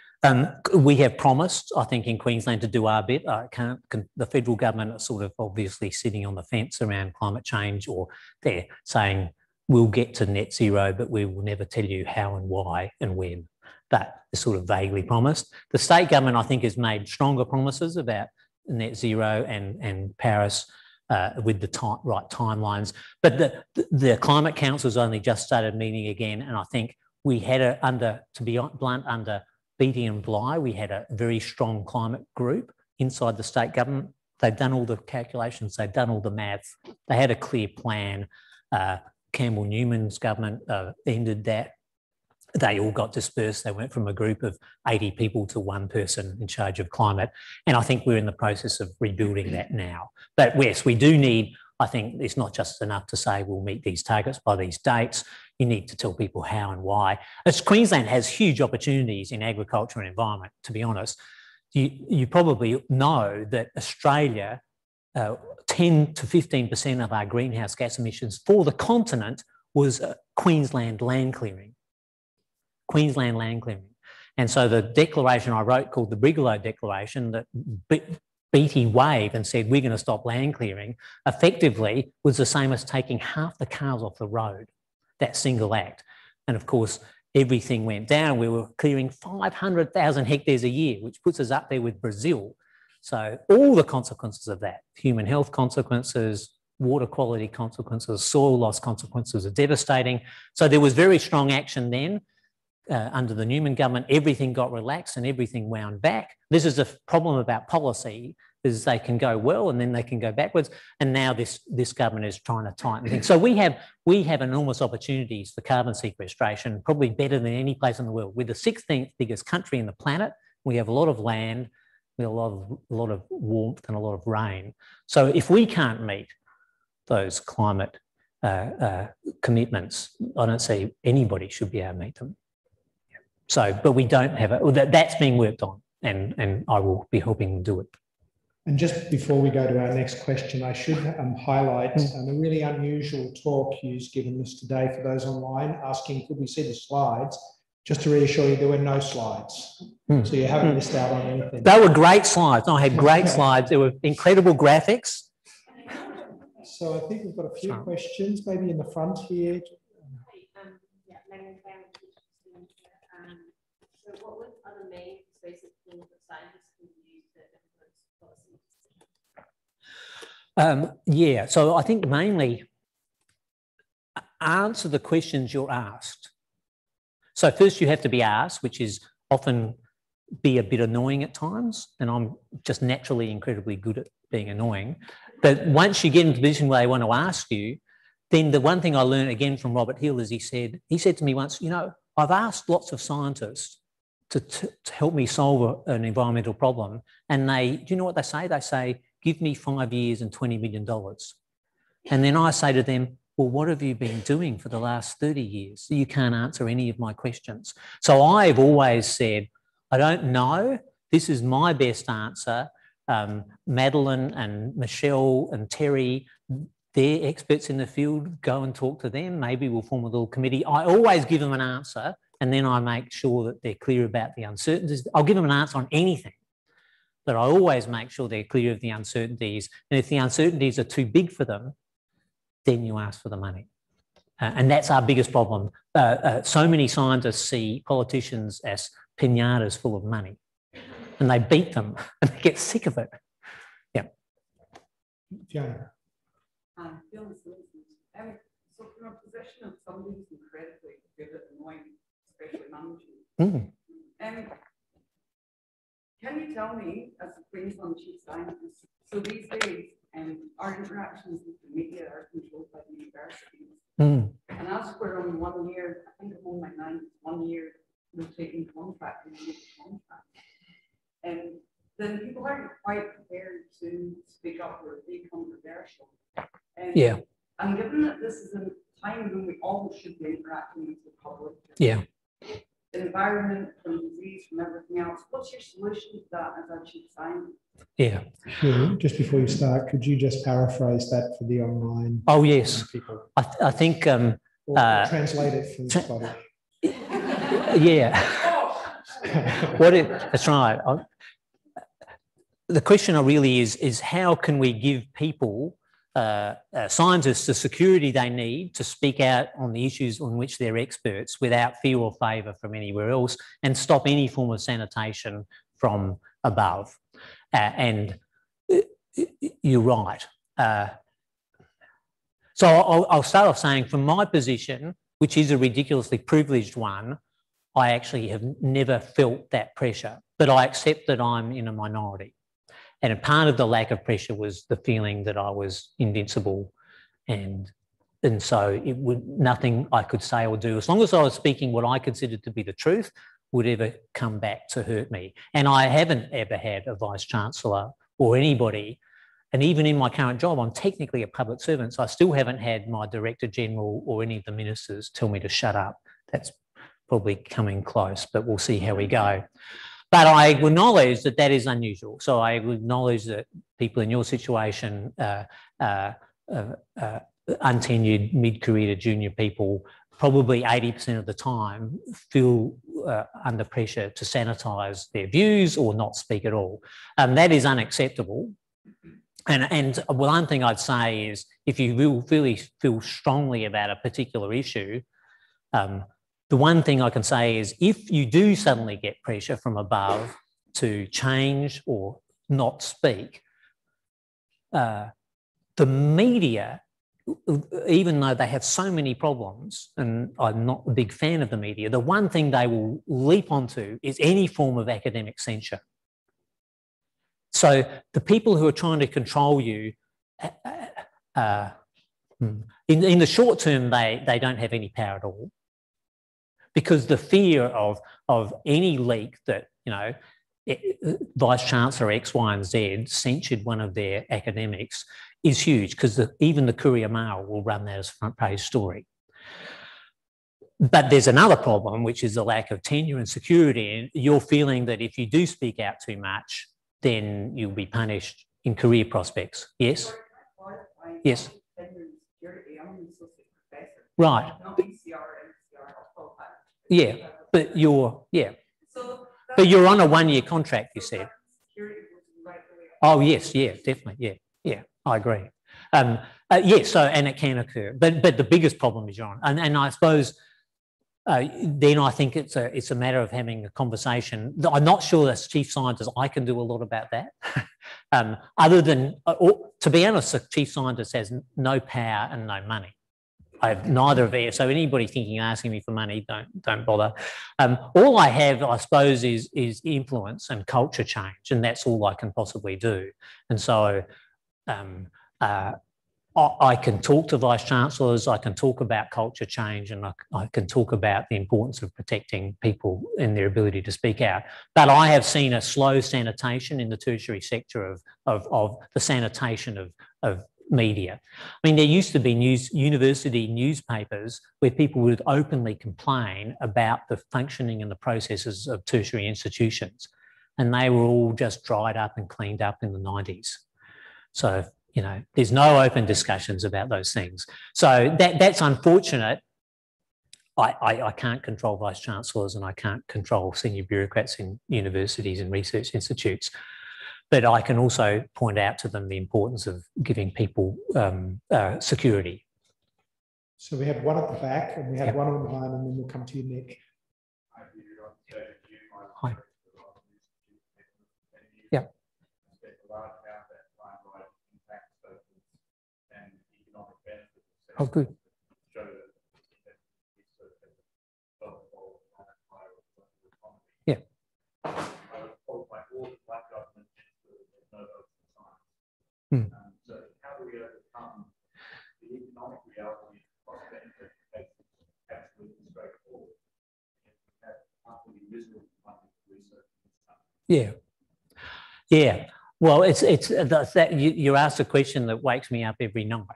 We have promised, I think, in Queensland to do our bit. The federal government are sort of obviously sitting on the fence around climate change, or they're saying we'll get to net zero, but we will never tell you how and why and when. That is sort of vaguely promised. The state government, I think, has made stronger promises about net zero and Paris with the right timelines. But the Climate Council's only just started meeting again, and I think we had to be blunt, under Beattie and Bly, we had a very strong climate group inside the state government. They've done all the calculations, they've done all the maths, they had a clear plan. Campbell Newman's government ended that. They all got dispersed. They went from a group of 80 people to one person in charge of climate. And I think we're in the process of rebuilding that now. But yes, we do need, I think it's not just enough to say we'll meet these targets by these dates. You need to tell people how and why. Queensland has huge opportunities in agriculture and environment, to be honest. You probably know that Australia, 10 to 15% of our greenhouse gas emissions for the continent was Queensland land clearing. Queensland land clearing. And so the declaration I wrote, called the Bigelow Declaration, that Beattie waved and said, we're going to stop land clearing, effectively was the same as taking half the cars off the road, that single act. And of course, everything went down. We were clearing 500,000 hectares a year, which puts us up there with Brazil. So all the consequences of that, human health consequences, water quality consequences, soil loss consequences, are devastating. So there was very strong action then. Under the Newman government, everything got relaxed and everything wound back. This is a problem about policy, is they can go well and then they can go backwards. And now this government is trying to tighten things. So we have enormous opportunities for carbon sequestration, probably better than any place in the world. We're the 16th biggest country in the planet. We have a lot of land, we have a lot of warmth and a lot of rain. So if we can't meet those climate commitments, I don't see anybody should be able to meet them. So, but we don't have it. That's being worked on, and I will be helping them do it. And just before we go to our next question, I should highlight a really unusual talk Hugh's given us today for those online, asking, could we see the slides? Just to reassure you, there were no slides. So you haven't missed out on anything. They were great slides. I had great slides. There were incredible graphics. So I think we've got a few questions, maybe in the front here. So what are the main basic things that scientists can use to influence policy? So I think mainly answer the questions you're asked. So first you have to be asked, which is often be a bit annoying at times, and I'm just naturally incredibly good at being annoying. But once you get into the position where they want to ask you, then the one thing I learned again from Robert Hill is he said to me once, you know, I've asked lots of scientists to help me solve an environmental problem, and do you know what they say? They say, give me 5 years and $20 million. And then I say to them, well, what have you been doing for the last 30 years? You can't answer any of my questions. So I've always said, I don't know. This is my best answer. Madeline and Michelle and Terry, they're experts in the field. Go and talk to them. Maybe we'll form a little committee. I always give them an answer, and then I make sure that they're clear about the uncertainties. I'll give them an answer on anything, but I always make sure they're clear of the uncertainties. And if the uncertainties are too big for them, then you ask for the money. And that's our biggest problem. So many scientists see politicians as pinatas full of money, and they beat them and they get sick of it. Yeah. Fiona. So from a position of somebody who's incredibly good at annoying, especially managing, can you tell me, as the Queensland Chief Scientist, so these days our interactions with the media are controlled by the universities, and as we're on 1 year, I think I'm on my 9th 1 year rotating contract, and then people aren't quite prepared to speak up or be controversial. And given that this is a time when we all should be interacting with the public, the environment, from disease, from everything else, what's your solution to that as our Chief Scientist? Sure. Just before you start, could you just paraphrase that for the online? Oh, yes. People? I think... or translate it from Scottish. That's right. The question really is how can we give people, scientists, the security they need to speak out on the issues on which they're experts without fear or favour from anywhere else, and stop any form of sanitation from above. And you're right. So I'll start off saying, from my position, which is a ridiculously privileged one, I actually have never felt that pressure, but I accept that I'm in a minority. And part of the lack of pressure was the feeling that I was invincible, and so nothing I could say or do, as long as I was speaking what I considered to be the truth, would ever come back to hurt me. And I haven't ever had a Vice-Chancellor or anybody, and even in my current job, I'm technically a public servant, so I still haven't had my Director General or any of the ministers tell me to shut up. That's probably coming close, but we'll see how we go. But I acknowledge that that is unusual. So I acknowledge that people in your situation, untenured mid-career to junior people, probably 80% of the time feel under pressure to sanitise their views or not speak at all. That is unacceptable. And one thing I'd say is, if you really feel strongly about a particular issue, the one thing I can say is, if you do suddenly get pressure from above to change or not speak, the media, even though they have so many problems, and I'm not a big fan of the media, the one thing they will leap onto is any form of academic censure. So the people who are trying to control you, in the short term, they don't have any power at all, because the fear of any leak that, you know, Vice-Chancellor X, Y and Z censured one of their academics is huge, because even the Courier Mail will run that as a front page story. But there's another problem, which is the lack of tenure and security, and you're feeling that if you do speak out too much, then you'll be punished in career prospects. Yes? Yes. Right. Yeah, but you're but you're on a one-year contract, you said. Oh yes, yeah, definitely, yeah, I agree. So, and it can occur, but the biggest problem is you're on, and I suppose then I think it's a matter of having a conversation. I'm not sure as Chief Scientist I can do a lot about that, other than, to be honest, the Chief Scientist has no power and no money. I have neither of it. So anybody thinking asking me for money, don't bother. All I have, I suppose, is influence and culture change, and that's all I can possibly do. And so I can talk to Vice-Chancellors, I can talk about culture change, and I can talk about the importance of protecting people and their ability to speak out. But I have seen a slow sanitation in the tertiary sector of the sanitation of media. I mean, there used to be university newspapers where people would openly complain about the functioning and the processes of tertiary institutions, and they were all just dried up and cleaned up in the 90s. So, you know, there's no open discussions about those things. So that's unfortunate. I can't control Vice-Chancellors and I can't control senior bureaucrats in universities and research institutes. But I can also point out to them the importance of giving people security. So we have one at the back and we have one online, and then we'll come to you, Nick. Hi. Yeah. Oh, good. Yeah. So how do we overcome the economic reality of cost benefit that's absolutely straightforward? Yeah. Well, it's that you asked a question that wakes me up every night.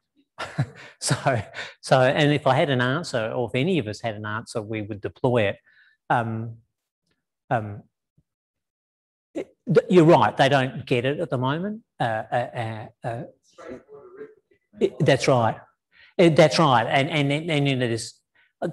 so, and if I had an answer, or if any of us had an answer, we would deploy it. You're right, they don't get it at the moment. That's right. That's right. And you know,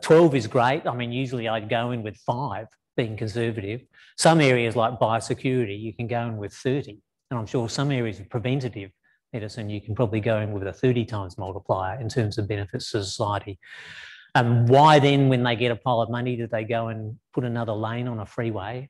12 is great. I mean, usually I'd go in with 5, being conservative. Some areas like biosecurity, you can go in with 30. And I'm sure some areas of preventative medicine, you can probably go in with a 30 times multiplier in terms of benefits to society. Why then, when they get a pile of money, do they go and put another lane on a freeway?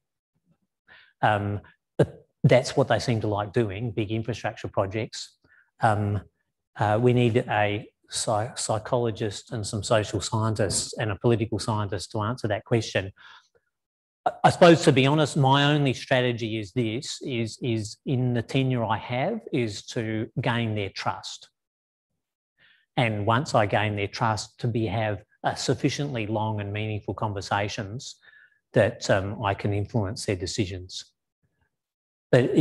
But that's what they seem to like doing, big infrastructure projects. We need a psychologist and some social scientists and a political scientist to answer that question. I suppose, to be honest, my only strategy is this, is in the tenure I have, is to gain their trust. And once I gain their trust, to have sufficiently long and meaningful conversations that I can influence their decisions. But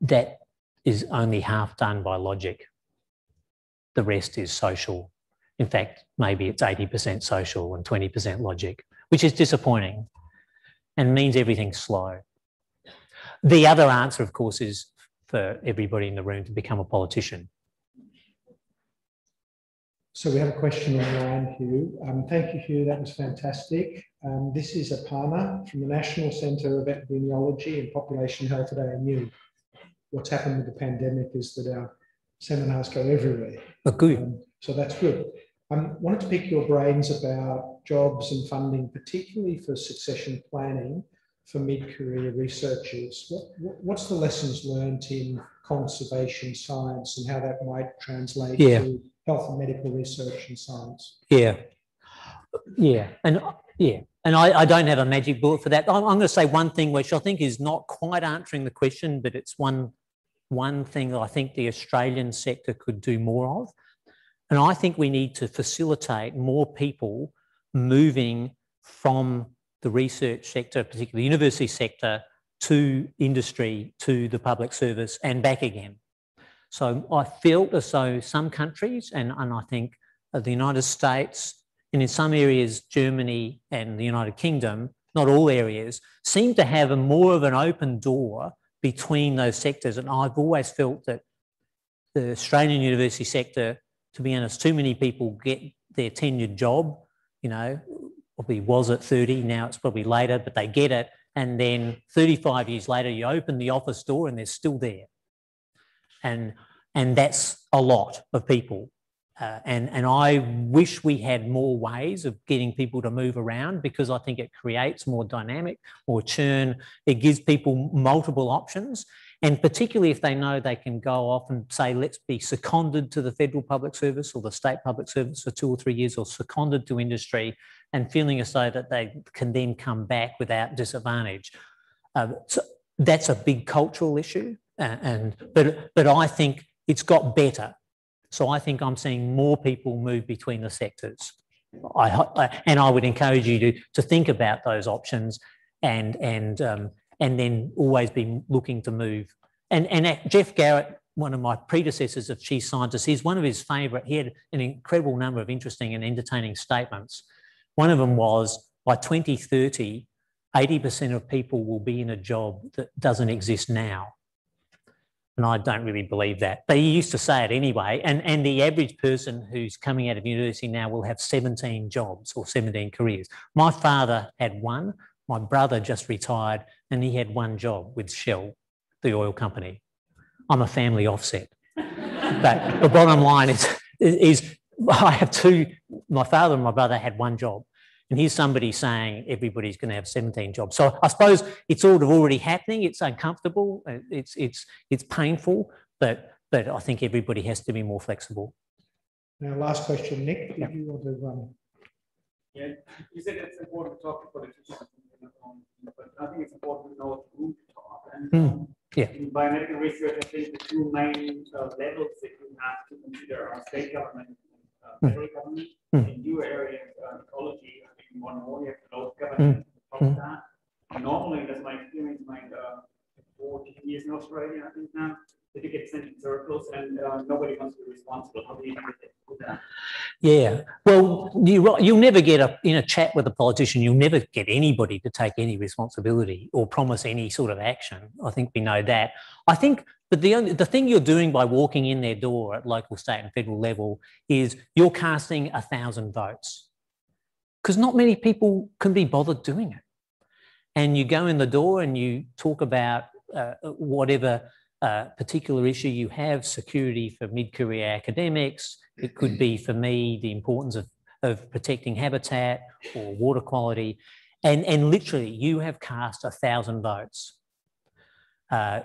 that is only half done by logic. The rest is social. In fact, maybe it's 80% social and 20% logic, which is disappointing and means everything's slow. The other answer, of course, is for everybody in the room to become a politician. So we have a question online, Hugh. Thank you, Hugh. That was fantastic. This is Aparna from the National Centre of Epidemiology and Population Health at ANU. What's happened with the pandemic is that our seminars go everywhere. Oh, good. So that's good. I wanted to pick your brains about jobs and funding, particularly for succession planning for mid-career researchers. What's the lessons learned in conservation science and how that might translate to health and medical research and science? And I don't have a magic bullet for that. I'm going to say one thing which I think is not quite answering the question, but it's one thing that I think the Australian sector could do more of. And I think we need to facilitate more people moving from the research sector, particularly the university sector, to industry, to the public service and back again. So I felt as though some countries, and I think the United States, and in some areas, Germany and the United Kingdom, not all areas, seem to have a more of an open door between those sectors. And I've always felt that the Australian university sector, to be honest, too many people get their tenured job, you know, probably was at 30, now it's probably later, but they get it. And then 35 years later, you open the office door and they're still there. And that's a lot of people. And I wish we had more ways of getting people to move around, because I think it creates more dynamic, more churn. It gives people multiple options. And particularly if they know they can go off and say, let's be seconded to the federal public service or the state public service for 2 or 3 years, or seconded to industry, and feeling as though that they can then come back without disadvantage. So that's a big cultural issue. But I think it's got better. So I think I'm seeing more people move between the sectors. And I would encourage you to think about those options and then always be looking to move. And Jeff Garrett, one of my predecessors of Chief Scientist, is one of his favourite. He had an incredible number of interesting and entertaining statements. One of them was, by 2030, 80% of people will be in a job that doesn't exist now. And I don't really believe that. But he used to say it anyway. And the average person who's coming out of university now will have 17 jobs or 17 careers. My father had one. My brother just retired and he had one job with Shell, the oil company. I'm a family offset. But the bottom line is I have two. My father and my brother had one job. And here's somebody saying everybody's going to have 17 jobs. So I suppose it's sort of already happening. It's uncomfortable. It's painful, but I think everybody has to be more flexible. Now, last question, Nick. If you want to Yeah, you said it's important to talk to politicians, but I think it's important to know who to talk. And in biomedical research, I think the two main levels that you have to consider are state government and federal government. In your area, ecology, I think more and more you have the local government on top of that. Normally, that's my experience, like 14 years in Australia, I think now, that you get sent in circles and nobody wants to be responsible. How do you do that? Yeah, well, you'll never get in a chat with a politician, you'll never get anybody to take any responsibility or promise any sort of action. I think we know that. I think, but the thing you're doing by walking in their door at local, state and federal level is you're casting 1,000 votes. because not many people can be bothered doing it. And you go in the door and you talk about whatever particular issue you have, security for mid-career academics. It could be, for me, the importance of protecting habitat or water quality. And literally, you have cast 1,000 votes.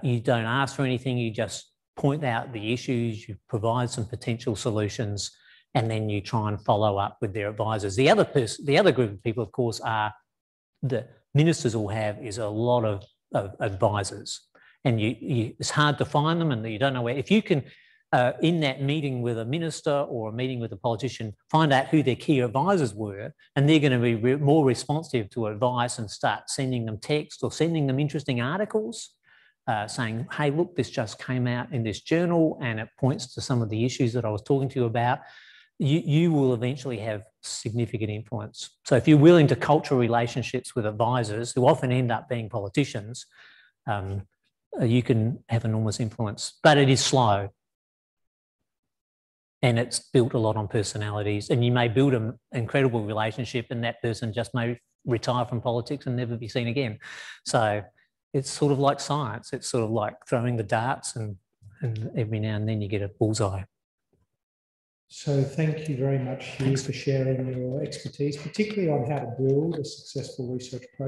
You don't ask for anything, you just point out the issues, you provide some potential solutions, and then you try and follow up with their advisors. The other group of people, of course, are the ministers will have is a lot of advisors, and it's hard to find them, and you don't know where. If you can, in that meeting with a minister or a meeting with a politician, find out who their key advisors were, and they're going to be more responsive to advice and start sending them text or sending them interesting articles saying, hey, look, this just came out in this journal and it points to some of the issues that I was talking to you about. You will eventually have significant influence. So if you're willing to culture relationships with advisors who often end up being politicians, you can have enormous influence, but it is slow. And it's built a lot on personalities, and you may build an incredible relationship and that person just may retire from politics and never be seen again. So it's sort of like science. It's sort of like throwing the darts and every now and then you get a bullseye. So thank you very much, Hugh, for sharing your expertise, particularly on how to build a successful research program.